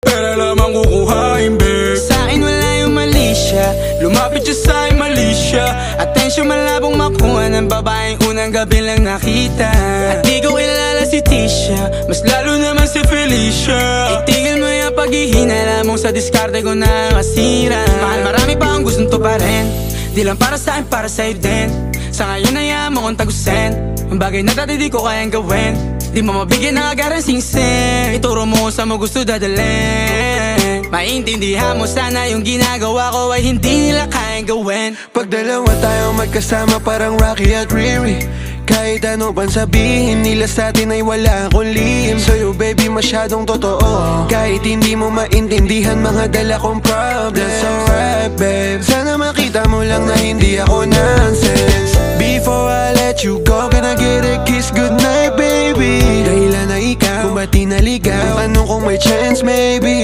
pera lamang kukuhain, babe. Sa'kin wala yung mali siya, lumapit siya sa'kin mali siya. Atensyon malabong makuha ng babaeng unang gabi lang nakita. At di ko kilala si Tisha, mas lalo naman si Felicia. Itigil mo yung paghihinala mong sa diskarte ko na masira. Mahal, marami pa ang gustong to pa rin, di lang para sa'kin, para sa'yo din. Sa ngayon ayaw mo kong tagusin ang bagay na dati di ko kayang gawin. Di mo mabigyan ng agarang sing-sing, ituro mo sa mo gusto dadalhin. Maintindihan mo sana yung ginagawa ko ay hindi nila kayang gawin. Pag dalawa tayo magkasama parang Rocky at Riri, kahit ano bang sabihin nila sa'tin ay wala akong lihim. Sa'yo baby masyadong totoo, kahit hindi mo maintindihan mga dala kong problems. That's alright babe, sana makita mo lang na hindi ako nonsense. Before I let you go, can I get a kiss goodnight baby? Dahilan na ikaw, kung ba't di naligaw, tanong kung may chance maybe.